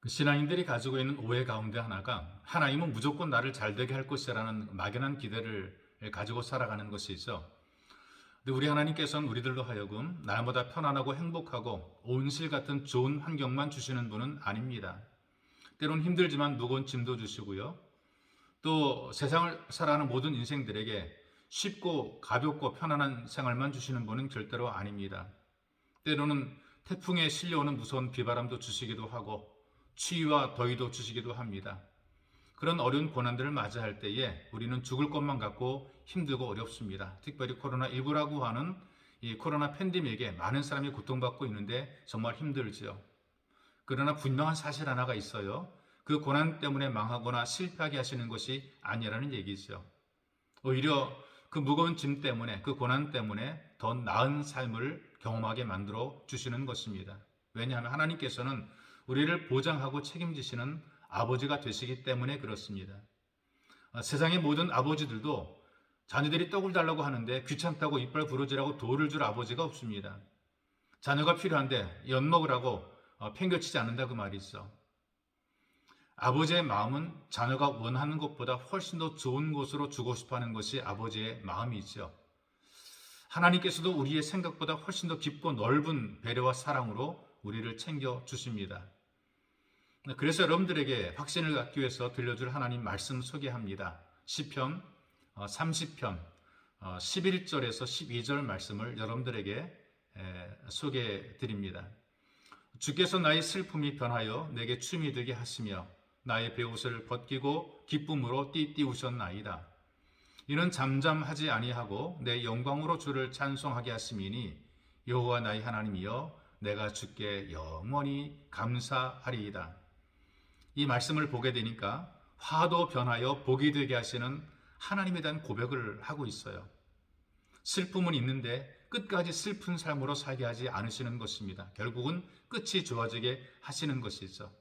신앙인들이 가지고 있는 오해 가운데 하나가 하나님은 무조건 나를 잘되게 할 것이라는 막연한 기대를 가지고 살아가는 것이죠. 근데 우리 하나님께서는 우리들로 하여금 나보다 편안하고 행복하고 온실 같은 좋은 환경만 주시는 분은 아닙니다. 때론 힘들지만 무거운 짐도 주시고요. 또 세상을 살아가는 모든 인생들에게 쉽고 가볍고 편안한 생활만 주시는 분은 절대로 아닙니다. 때로는 태풍에 실려오는 무서운 비바람도 주시기도 하고 추위와 더위도 주시기도 합니다. 그런 어려운 고난들을 맞이할 때에 우리는 죽을 것만 같고 힘들고 어렵습니다. 특별히 코로나19라고 하는 이 코로나 팬데믹에 많은 사람이 고통받고 있는데 정말 힘들지요. 그러나 분명한 사실 하나가 있어요. 그 고난 때문에 망하거나 실패하게 하시는 것이 아니라는 얘기죠. 오히려 그 무거운 짐 때문에, 그 고난 때문에 더 나은 삶을 경험하게 만들어 주시는 것입니다. 왜냐하면 하나님께서는 우리를 보장하고 책임지시는 아버지가 되시기 때문에 그렇습니다. 세상의 모든 아버지들도 자녀들이 떡을 달라고 하는데 귀찮다고 이빨 부러지라고 돌을 줄 아버지가 없습니다. 자녀가 필요한데 엿 먹으라고 팽겨치지 않는다 그 말이 있어. 아버지의 마음은 자녀가 원하는 것보다 훨씬 더 좋은 곳으로 주고 싶어 하는 것이 아버지의 마음이죠. 하나님께서도 우리의 생각보다 훨씬 더 깊고 넓은 배려와 사랑으로 우리를 챙겨 주십니다. 그래서 여러분들에게 확신을 갖기 위해서 들려줄 하나님 말씀 소개합니다. 시편 30편 11절에서 12절 말씀을 여러분들에게 소개해 드립니다. 주께서 나의 슬픔이 변하여 내게 춤이 되게 하시며 나의 베옷을 벗기고 기쁨으로 띠띠우셨나이다. 이는 잠잠하지 아니하고 내 영광으로 주를 찬송하게 하심이니 여호와 나의 하나님이여 내가 주께 영원히 감사하리이다. 이 말씀을 보게 되니까 화도 변하여 복이 되게 하시는 하나님에 대한 고백을 하고 있어요. 슬픔은 있는데 끝까지 슬픈 삶으로 살게 하지 않으시는 것입니다. 결국은 끝이 좋아지게 하시는 것이죠.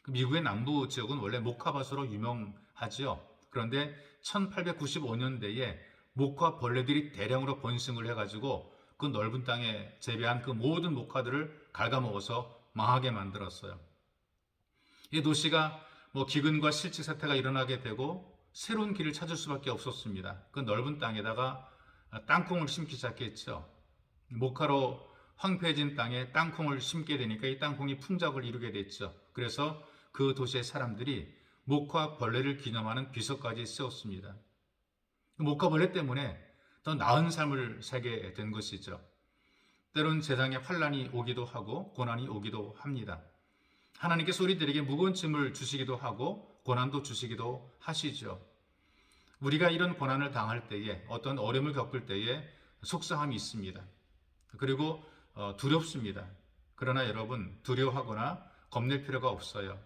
미국의 남부 지역은 원래 목화밭으로 유명하지요. 그런데 1895년대에 목화 벌레들이 대량으로 번식을 해가지고 그 넓은 땅에 재배한 그 모든 목화들을 갉아먹어서 망하게 만들었어요. 이 도시가 기근과 실직 사태가 일어나게 되고 새로운 길을 찾을 수밖에 없었습니다. 그 넓은 땅에다가 땅콩을 심기 시작했죠. 목화로 황폐해진 땅에 땅콩을 심게 되니까 이 땅콩이 풍작을 이루게 됐죠. 그래서 그 도시의 사람들이 목화 벌레를 기념하는 비석까지 세웠습니다. 목화 벌레 때문에 더 나은 삶을 살게 된 것이죠. 때론 세상에 환란이 오기도 하고 고난이 오기도 합니다. 하나님께서 우리들에게 무거운 짐을 주시기도 하고 고난도 주시기도 하시죠. 우리가 이런 고난을 당할 때에 어떤 어려움을 겪을 때에 속상함이 있습니다. 그리고 두렵습니다. 그러나 여러분 두려워하거나 겁낼 필요가 없어요.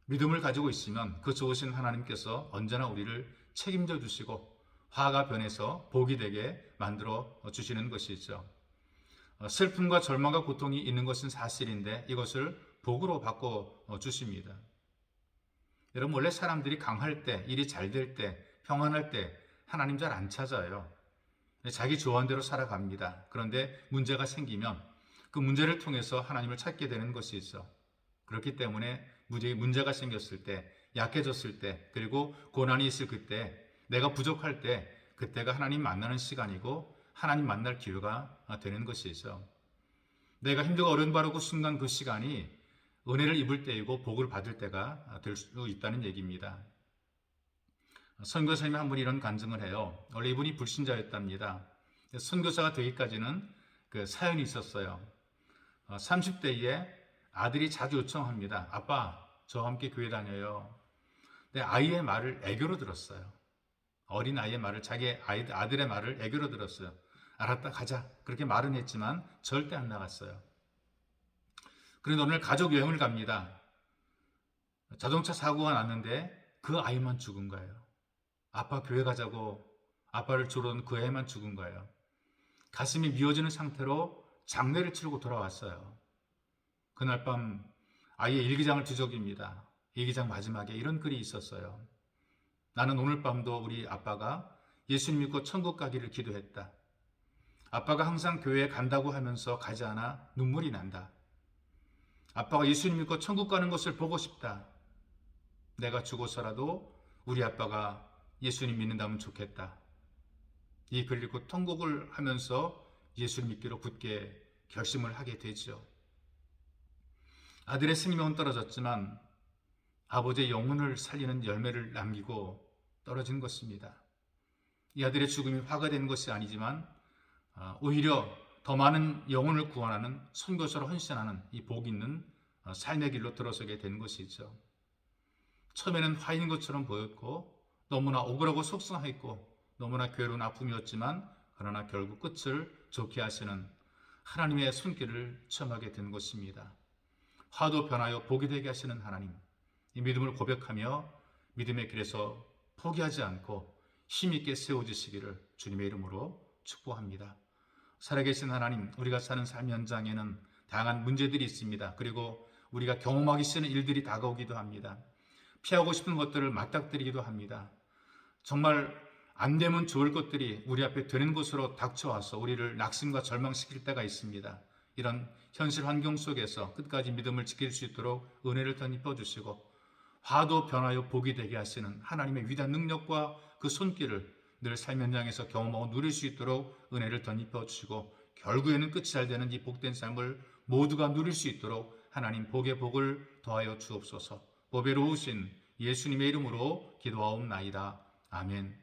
믿음을 가지고 있으면 그 좋으신 하나님께서 언제나 우리를 책임져 주시고 화가 변해서 복이 되게 만들어 주시는 것이죠. 슬픔과 절망과 고통이 있는 것은 사실인데 이것을 복으로 바꿔 주십니다. 여러분 원래 사람들이 강할 때, 일이 잘 될 때, 평안할 때 하나님 잘 안 찾아요. 자기 좋아하는 살아갑니다. 그런데 문제가 생기면 그 문제를 통해서 하나님을 찾게 되는 것이죠. 그렇기 때문에 문제가 생겼을 때, 약해졌을 때, 그리고 고난이 있을 그때, 내가 부족할 때, 그때가 하나님 만나는 시간이고 하나님 만날 기회가 되는 것이죠. 내가 힘들고 어려운 바로 그 순간 그 시간이 은혜를 입을 때이고 복을 받을 때가 될 수 있다는 얘기입니다. 선교사님이 한 분이 이런 간증을 해요. 원래 이분이 불신자였답니다. 선교사가 되기까지는 그 사연이 있었어요. 30대에 아들이 자주 요청합니다. 아빠, 저와 함께 교회 다녀요. 근데 아이의 말을 애교로 들었어요. 어린 아이의 말을, 자기 아들의 말을 애교로 들었어요. 알았다, 가자. 그렇게 말은 했지만 절대 안 나갔어요. 그런데 오늘 가족 여행을 갑니다. 자동차 사고가 났는데 그 아이만 죽은 거예요. 아빠 교회 가자고 아빠를 주러온 그 애만 죽은 거예요. 가슴이 미어지는 상태로 장례를 치르고 돌아왔어요. 그날 밤 아이의 일기장을 뒤적입니다. 일기장 마지막에 이런 글이 있었어요. 나는 오늘 밤도 우리 아빠가 예수님 믿고 천국 가기를 기도했다. 아빠가 항상 교회에 간다고 하면서 가지 않아 눈물이 난다. 아빠가 예수님 믿고 천국 가는 것을 보고 싶다. 내가 죽어서라도 우리 아빠가 예수님 믿는다면 좋겠다. 이 글을 읽고 통곡을 하면서 예수를 믿기로 굳게 결심을 하게 되죠. 아들의 생명은 떨어졌지만 아버지의 영혼을 살리는 열매를 남기고 떨어진 것입니다. 이 아들의 죽음이 화가 된 것이 아니지만 오히려 더 많은 영혼을 구원하는 선교사로 헌신하는 이 복 있는 삶의 길로 들어서게 된 것이죠. 처음에는 화인 것처럼 보였고 너무나 억울하고 속상했고 너무나 괴로운 아픔이었지만 그러나 결국 끝을 좋게 하시는 하나님의 손길을 체험하게 된 것입니다. 화도 변하여 복이 되게 하시는 하나님, 이 믿음을 고백하며 믿음의 길에서 포기하지 않고 힘있게 세워지시기를 주님의 이름으로 축복합니다. 살아계신 하나님, 우리가 사는 삶 현장에는 다양한 문제들이 있습니다. 그리고 우리가 경험하기 싫은 일들이 다가오기도 합니다. 피하고 싶은 것들을 맞닥뜨리기도 합니다. 정말 안 되면 좋을 것들이 우리 앞에 되는 곳으로 닥쳐와서 우리를 낙심과 절망시킬 때가 있습니다. 이런 현실 환경 속에서 끝까지 믿음을 지킬 수 있도록 은혜를 덧입혀 주시고 화도 변하여 복이 되게 하시는 하나님의 위대한 능력과 그 손길을 늘 삶 현장에서 경험하고 누릴 수 있도록 은혜를 덧입혀 주시고 결국에는 끝이 잘 되는 이 복된 삶을 모두가 누릴 수 있도록 하나님 복의 복을 더하여 주옵소서. 보배로우신 예수님의 이름으로 기도하옵나이다. 아멘.